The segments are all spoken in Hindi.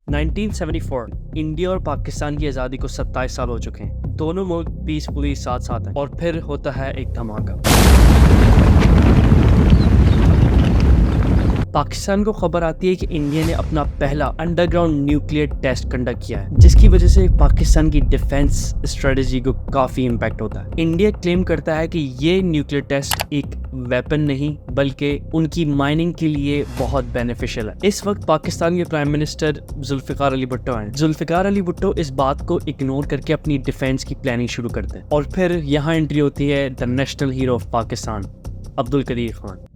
1974 इंडिया और पाकिस्तान की आज़ादी को 27 साल हो चुके हैं। दोनों मुल्क पीसफुली साथ साथ हैं और फिर होता है एक धमाका। पाकिस्तान को खबर आती है कि इंडिया ने अपना पहला अंडरग्राउंड न्यूक्लियर टेस्ट कंडक्ट किया है, जिसकी वजह से पाकिस्तान की डिफेंस स्ट्रेटजी को काफी इम्पैक्ट होता है। इंडिया क्लेम करता है कि ये न्यूक्लियर टेस्ट एक वेपन नहीं बल्कि उनकी माइनिंग के लिए बहुत बेनिफिशियल है। इस वक्त पाकिस्तान के प्राइम मिनिस्टर जुल्फिकार अली भुट्टो हैं। जुल्फिकार अली भुट्टो इस बात को इग्नोर करके अपनी डिफेंस की प्लानिंग शुरू करते हैं और फिर यहाँ एंट्री होती है the national hero of Pakistan, Abdul Qadeer Khan.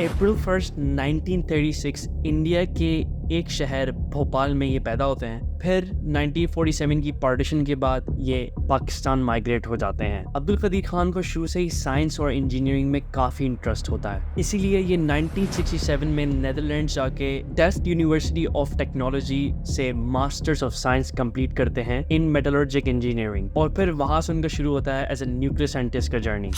April 1 1936 India के एक शहर भोपाल में ये पैदा होते हैं। फिर 1947 की पार्टीशन के बाद ये पाकिस्तान माइग्रेट हो जाते हैं। अब्दुल कदीर खान को शुरू से ही साइंस और इंजीनियरिंग में काफ़ी इंटरेस्ट होता है, इसीलिए ये 1967 में नेदरलैंड्स जाके डेस्क यूनिवर्सिटी ऑफ टेक्नोलॉजी से मास्टर्स ऑफ साइंस कंप्लीट करते हैं इन मेटलर्जिक इंजीनियरिंग और फिर वहाँ से उनका शुरू होता है एज ए न्यूक्लियर साइंटिस्ट का जर्नी।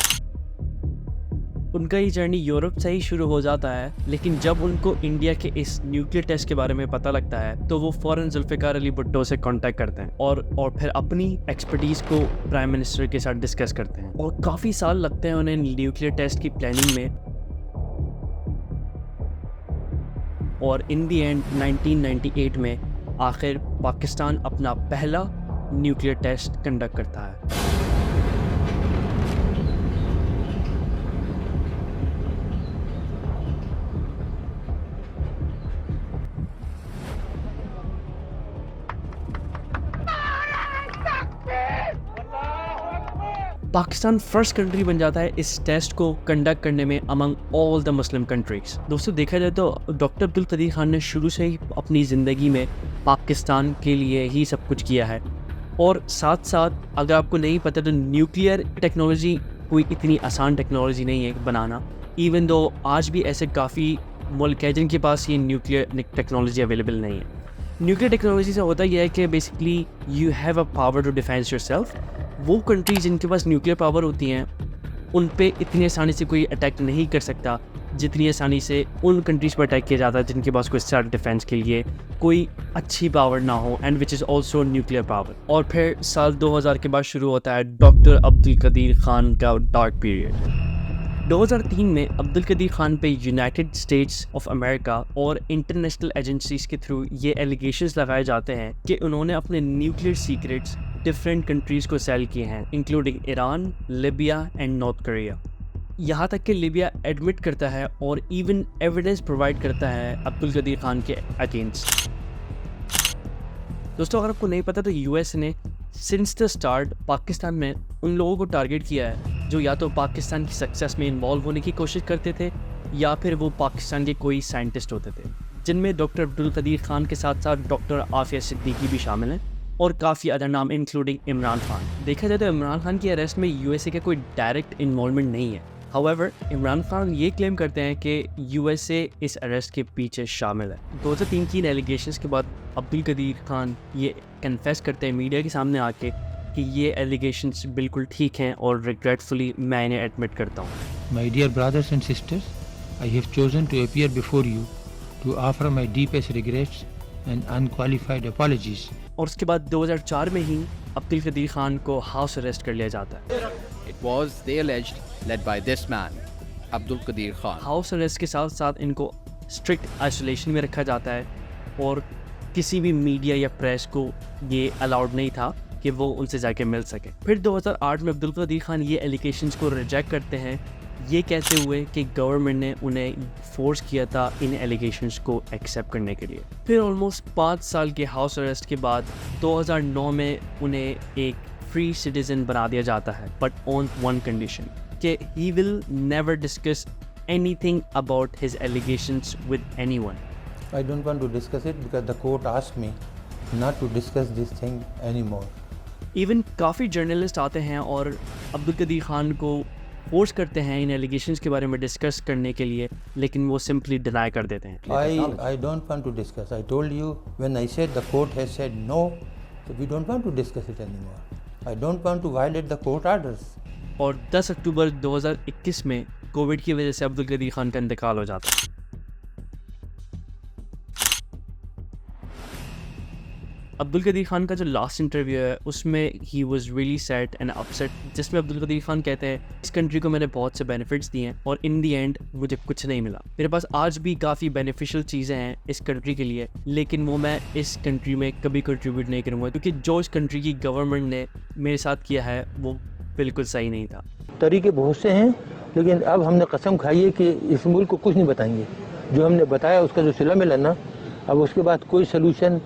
उनका ये जर्नी यूरोप से ही शुरू हो जाता है, लेकिन जब उनको इंडिया के इस न्यूक्लियर टेस्ट के बारे में पता लगता है तो वो फ़ौरन जुल्फिकार अली भुट्टो से कांटेक्ट करते हैं और फिर अपनी एक्सपर्टीज़ को प्राइम मिनिस्टर के साथ डिस्कस करते हैं। और काफ़ी साल लगते हैं उन्हें न्यूक्लियर टेस्ट की प्लानिंग में और इन दी एंड 1998 में आखिर पाकिस्तान अपना पहला न्यूक्लियर टेस्ट कंडक्ट करता है। पाकिस्तान फर्स्ट कंट्री बन जाता है इस टेस्ट को कंडक्ट करने में among all the Muslim countries. दोस्तों देखा जाए तो डॉक्टर अब्दुल कदीर खान ने शुरू से ही अपनी ज़िंदगी में पाकिस्तान के लिए ही सब कुछ किया है और साथ साथ अगर आपको नहीं पता तो न्यूक्लियर टेक्नोलॉजी कोई इतनी आसान टेक्नोलॉजी नहीं है बनाना, इवन दो आज भी ऐसे काफ़ी मुल्क हैं जिनके पास ये न्यूक्लियर टेक्नोलॉजी अवेलेबल नहीं है। न्यूक्लियर टेक्नोलॉजी से होता यह है कि basically you have a power to defence yourself. वो कंट्रीज जिनके पास न्यूक्लियर पावर होती हैं उन पे इतनी आसानी से कोई अटैक नहीं कर सकता जितनी आसानी से उन कंट्रीज़ पर अटैक किया जाता है जिनके पास कोई सेल्फ डिफेंस के लिए कोई अच्छी पावर ना हो and which is also nuclear power. और फिर साल 2000 के बाद शुरू होता है डॉक्टर अब्दुल कदीर खान का डार्क पीरियड। 2003 में अब्दुल कदीर खान पे यूनाइटेड स्टेट्स ऑफ अमेरिका और इंटरनेशनल एजेंसीज के थ्रू ये एलिगेशंस लगाए जाते हैं कि उन्होंने अपने न्यूक्लियर सीक्रेट्स डिफरेंट कंट्रीज़ को सेल किए हैं, including Iran, Libya and north Korea. यहाँ तक कि लिबिया एडमिट करता है और इवन एविडेंस प्रोवाइड करता है अब्दुल कदीर खान के अगेंस्ट। दोस्तों अगर आपको नहीं पता तो यूएस ने सिंस द स्टार्ट पाकिस्तान में उन लोगों को टारगेट किया है जो या तो पाकिस्तान की सक्सेस में इन्वॉल्व होने की कोशिश करते थे या फिर वो पाकिस्तान के कोई साइंटिस्ट होते थे, जिनमें डॉक्टर अब्दुल कदीर खान के साथ साथ डॉक्टर आफिया सिद्दीकी भी शामिल हैं और काफ़ी अदर नाम इंक्लूडिंग इमरान खान। देखा जाए तो इमरान खान की अरेस्ट में यूएसए का कोई डायरेक्ट इन्वॉल्वमेंट नहीं है। हाउएवर इमरान खान ये क्लेम करते हैं कि यूएसए इस अरेस्ट के पीछे शामिल है। 2003 की इन एलिगेशंस के बाद अब्दुल कदीर खान ये कन्फेस करते हैं मीडिया के सामने आके कि ये एलिगेशंस बिल्कुल ठीक हैं और रिग्रेटफुली मैं इन्हें एडमिट करता हूँ। My dear brothers and sisters, I have chosen to appear before you to offer my deepest regrets and unqualified apologies. और उसके बाद 2004 में ही अब्दुल कदीर खान को हाउस अरेस्ट कर लिया जाता है। It was, they alleged, led by this man, Abdul Qadir Khan. House arrest के साथ साथ इनको स्ट्रिक्ट आइसोलेशन में रखा जाता है और किसी भी मीडिया या प्रेस को ये अलाउड नहीं था कि वो उनसे जाके मिल सके। फिर 2008 में अब्दुल कदीर खान ये एलिगेशंस को रिजेक्ट करते हैं, ये कहते हुए कि गवर्नमेंट ने उन्हें फोर्स किया था इन एलिगेशंस को एक्सेप्ट करने के लिए। फिर ऑलमोस्ट 5 साल के हाउस अरेस्ट के बाद 2009 में उन्हें एक फ्री सिटीजन बना दिया जाता है, बट ऑन वन कंडीशन कि he will never discuss anything about his allegations with anyone. I don't want to discuss it because the court asked me not to discuss this thing anymore. Even काफ़ी जर्नलिस्ट आते हैं और अब्दुल कदीर खान को फोर्स करते हैं इन एलिगेशंस के बारे में डिस्कस करने के लिए, लेकिन वो सिंपली डिनाई कर देते हैं। I don't want to discuss. I told you when I said the court has said no, so we don't want to discuss it anymore. I don't want to violate the court orders. और 10 अक्टूबर 2021 में कोविड की वजह से अब्दुल कदीर खान का इंतकाल हो जाता है। अब्दुल कदीर खान का जो लास्ट इंटरव्यू है उसमें he was really sad and upset, जिसमें अब्दुल कदीर खान कहते हैं इस कंट्री को मैंने बहुत से बेनिफिट्स दिए हैं और इन दी एंड मुझे कुछ नहीं मिला। मेरे पास आज भी काफ़ी बेनिफिशियल चीज़ें हैं इस कंट्री के लिए, लेकिन वो मैं इस कंट्री में कभी कंट्रीब्यूट नहीं करूँगा, क्योंकि जो इस कंट्री की गवर्नमेंट ने मेरे साथ किया है वो बिल्कुल सही नहीं था। तरीके बहुत से हैं, लेकिन अब हमने कसम खाई है कि इस मुल्क को कुछ नहीं बताएंगे। जो हमने बताया उसका जो सिला मिला ना, अब उसके बाद कोई सलूशन,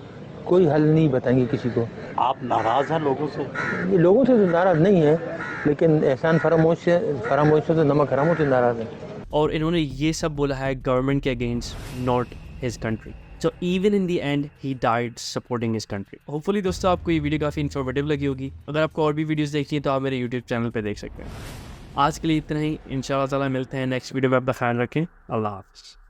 कोई हल नहीं बताएंगे किसी को। आप नाराज़ हैं लोगों से? ये लोगों से तो नाराज़ नहीं है, लेकिन एहसान फरामोश से तो नमक हरामों से नाराज़ है। और इन्होंने ये सब बोला है गवर्नमेंट के against, not his country. So even in the and he died supporting his country. Hopefully दोस्तों आपको ये वीडियो काफ़ी इन्फॉर्मेटिव लगी होगी। अगर आपको और भी वीडियोस देखनी है तो आप मेरे यूट्यूब चैनल पे देख सकते हैं। आज के लिए इतना ही, इंशाल्लाह ताला मिलते हैं नेक्स्ट वीडियो में। अपना ख्याल रखें। अल्लाह हाफ़िज़।